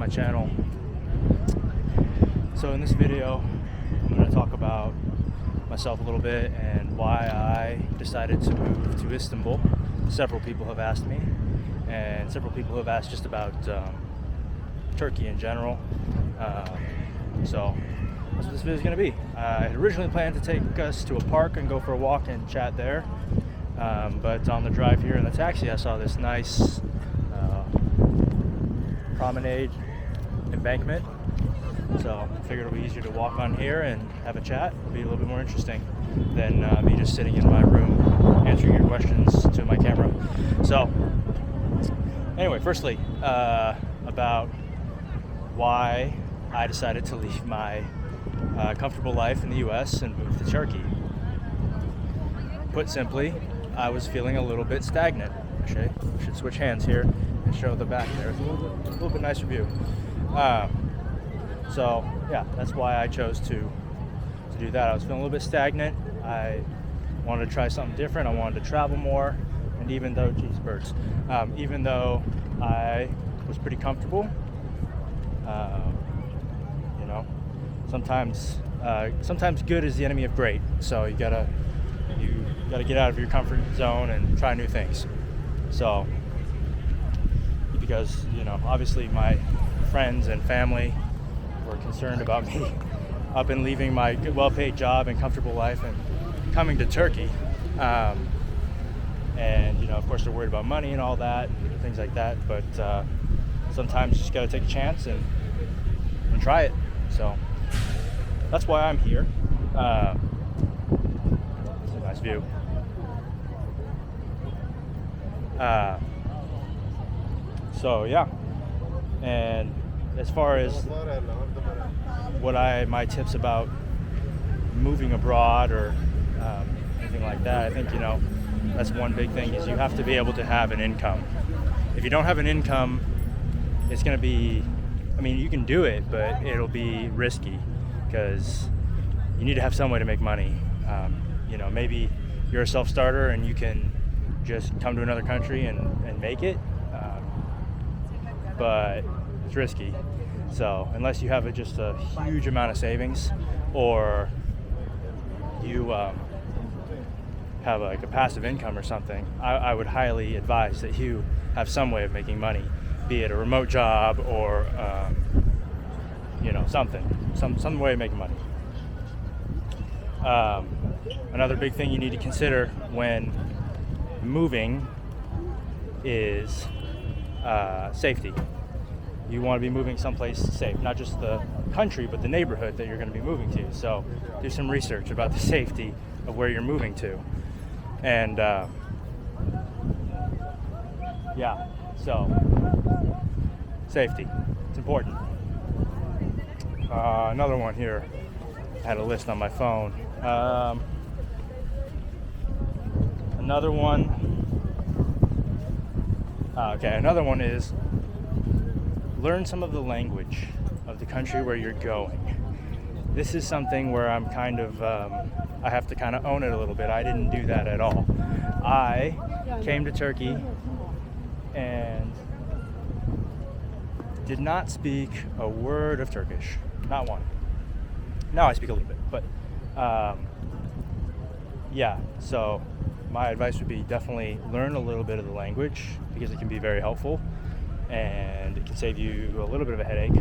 my channel. So in this video, I'm going to talk about myself a little bit and why I decided to move to Istanbul. Several people have asked me, and several people have asked just about Turkey in general. So that's what this video is going to be. I had originally planned to take us to a park and go for a walk and chat there. But on the drive here in the taxi, I saw this nice promenade embankment. So I figured it would be easier to walk on here and have a chat. It'll be a little bit more interesting than me just sitting in my room answering your questions to my camera. So anyway, firstly, about why I decided to leave my comfortable life in the US and move to Turkey. Put simply, I was feeling a little bit stagnant. Actually, I should switch hands here and show the back there. It's a little bit nicer view. So yeah, that's why I chose to do that. I was feeling a little bit stagnant. I wanted to try something different. I wanted to travel more. And even though, even though I was pretty comfortable, sometimes good is the enemy of great. So you gotta get out of your comfort zone and try new things. So because obviously my friends and family were concerned about me up and leaving my good, well-paid job and comfortable life and coming to Turkey, and of course they're worried about money and all that and things like that. But sometimes you just gotta take a chance and try it. So that's why I'm here. It's a nice view. So yeah, and as far as my tips about moving abroad or anything like that, I think that's one big thing is you have to be able to have an income. If you don't have an income, it's going to be, you can do it, but it'll be risky because you need to have some way to make money. Maybe you're a self-starter and you can just come to another country and make it, but it's risky. So unless you have just a huge amount of savings, or you have like a passive income or something, I would highly advise that you have some way of making money, be it a remote job or some way of making money. Another big thing you need to consider when moving is safety. You want to be moving someplace safe, not just the country, but the neighborhood that you're going to be moving to. So do some research about the safety of where you're moving to. And so safety, it's important. Another one here, I had a list on my phone. Another one is learn some of the language of the country where you're going. This is something where I'm kind of, I have to kind of own it a little bit. I didn't do that at all. I came to Turkey and did not speak a word of Turkish, not one. Now I speak a little bit, but so my advice would be definitely learn a little bit of the language because it can be very helpful and it can save you a little bit of a headache.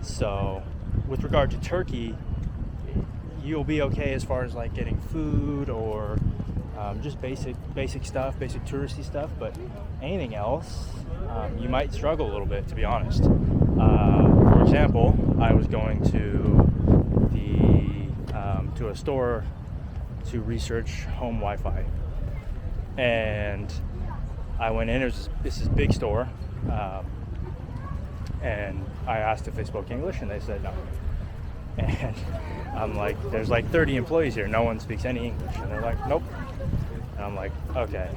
So with regard to Turkey, you'll be okay as far as like getting food or just basic stuff, basic touristy stuff, but anything else, you might struggle a little bit, to be honest. For example, I was going to a store to research home Wi-Fi, and I went in. This is big store, and I asked if they spoke English, and they said no. And I'm like, there's like 30 employees here, no one speaks any English, and they're like, nope. And I'm like, okay,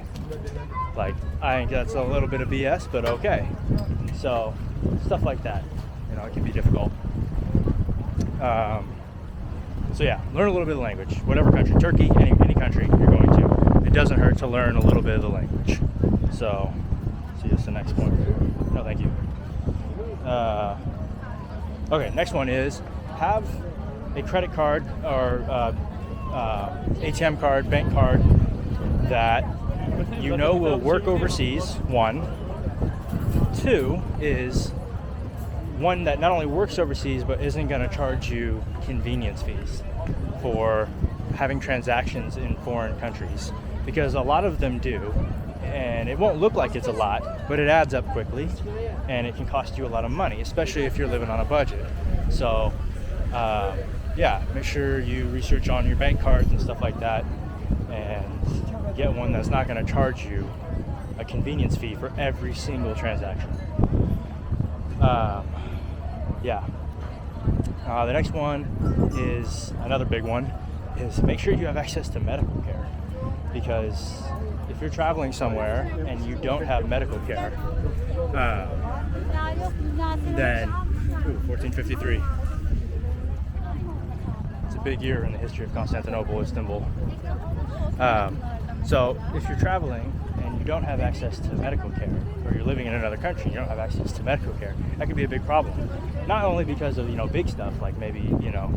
like I think that's a little bit of BS, but okay. So stuff like that, it can be difficult. So yeah, learn a little bit of the language, whatever country, Turkey, any country you're going to. It doesn't hurt to learn a little bit of the language. So see you at the next point. No, thank you. Okay, next one is have a credit card or ATM card, bank card that you know will work overseas, one. Two is one that not only works overseas but isn't going to charge you convenience fees for having transactions in foreign countries, because a lot of them do, and it won't look like it's a lot, but it adds up quickly and it can cost you a lot of money, especially if you're living on a budget. So make sure you research on your bank cards and stuff like that and get one that's not going to charge you a convenience fee for every single transaction. The next one is another big one, is make sure you have access to medical care, because if you're traveling somewhere and you don't have medical care, then 1453. It's a big year in the history of Constantinople, Istanbul. So if you're traveling and you don't have access to medical care, or you're living in another country and you don't have access to medical care, that could be a big problem. Not only because of, big stuff like maybe, I don't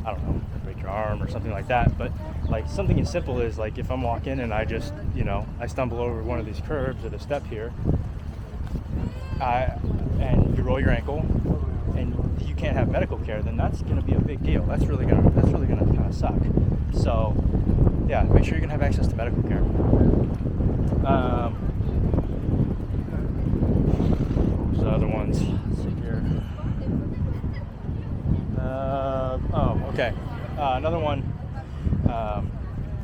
know, break your arm or something like that, but like something as simple as like if I'm walking and I just, I stumble over one of these curbs at a step here, and you roll your ankle and you can't have medical care, then that's going to be a big deal. That's really going to kind of suck. So yeah, make sure you can have access to medical care. What's the other ones? Let's see here. Another one,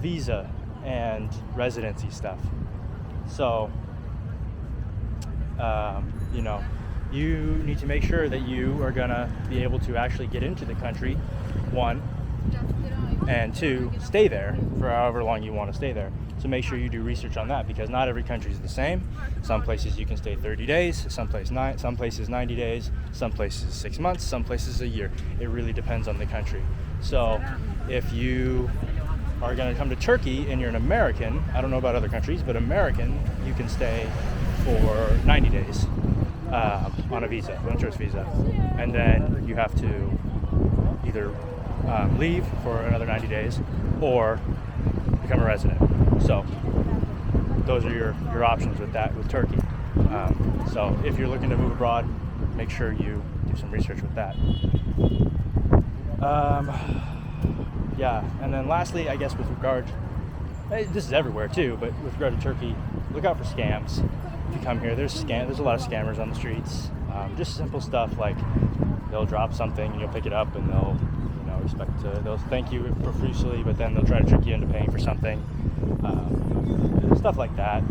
visa and residency stuff. So, you need to make sure that you are gonna be able to actually get into the country, one, and two, stay there for however long you want to stay there. So make sure you do research on that, because not every country is the same. Some places you can stay 30 days, some places 90 days, some places 6 months, some places a year. It really depends on the country. So if you are going to come to Turkey and you're an American, I don't know about other countries, but American, you can stay for 90 days on a visa, on a tourist visa. And then you have to either leave for another 90 days or become a resident. So those are your options with Turkey. So if you're looking to move abroad, make sure you do some research with that. And then lastly, I guess with regard, this is everywhere too, but with regard to Turkey, look out for scams. If you come here, there's a lot of scammers on the streets. Just simple stuff like they'll drop something and you'll pick it up and they'll thank you profusely, but then they'll try to trick you into paying for something. Stuff like that.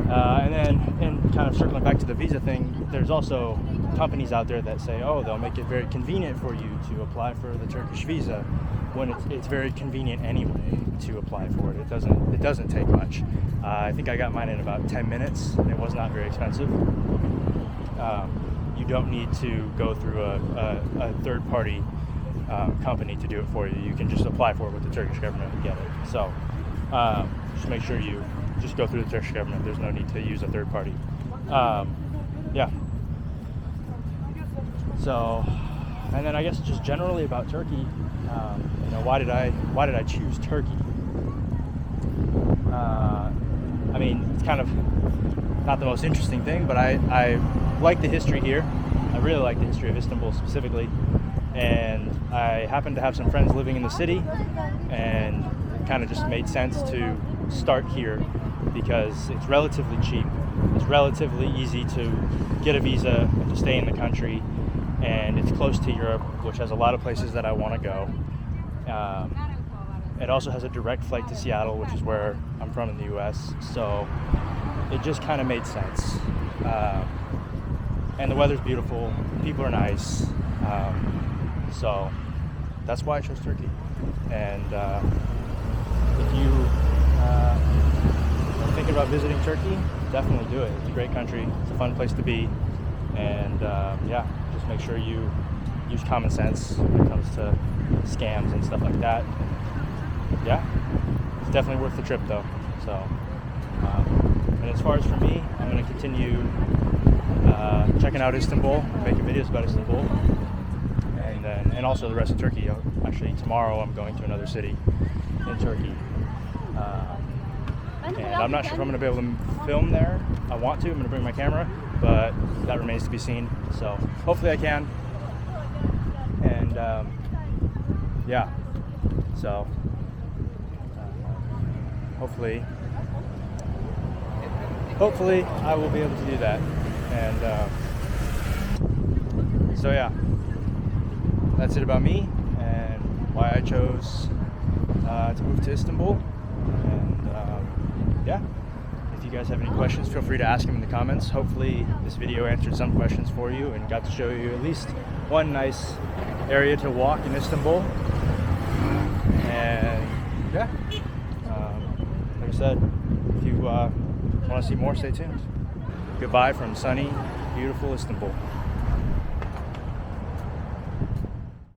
And kind of circling back to the visa thing, there's also companies out there that say, they'll make it very convenient for you to apply for the Turkish visa, when it's very convenient anyway to apply for it. It doesn't take much. I think I got mine in about 10 minutes, and it was not very expensive. You don't need to go through a third-party company to do it for you. You can just apply for it with the Turkish government and get it. So just make sure you just go through the Turkish government. There's no need to use a third party. So, and then I guess just generally about Turkey, why did I choose Turkey? It's kind of not the most interesting thing, but I like the history here. I really like the history of Istanbul specifically, and I happen to have some friends living in the city, and it kind of just made sense to start here because it's relatively cheap. It's relatively easy to get a visa and to stay in the country, and it's close to Europe, which has a lot of places that I want to go. It also has a direct flight to Seattle, which is where I'm from in the US, so it just kind of made sense. And the weather's beautiful, people are nice, so that's why I chose Turkey. And if you are thinking about visiting Turkey, definitely do it. It's a great country, it's a fun place to be, and just make sure you use common sense when it comes to scams and stuff like that. It's definitely worth the trip though. So, and as far as for me, I'm going to continue checking out Istanbul, making videos about Istanbul, and also the rest of Turkey. Actually, tomorrow I'm going to another city in Turkey. And I'm not sure if I'm going to be able to film there. I want to. I'm going to bring my camera, but that remains to be seen. So hopefully I can. And yeah, so hopefully I will be able to do that. And so yeah, that's it about me and why I chose to move to Istanbul. And yeah, if you guys have any questions, feel free to ask them in the comments. Hopefully this video answered some questions for you and got to show you at least one nice area to walk in Istanbul. And yeah, like I said, if you want to see more, stay tuned. Goodbye from sunny, beautiful Istanbul.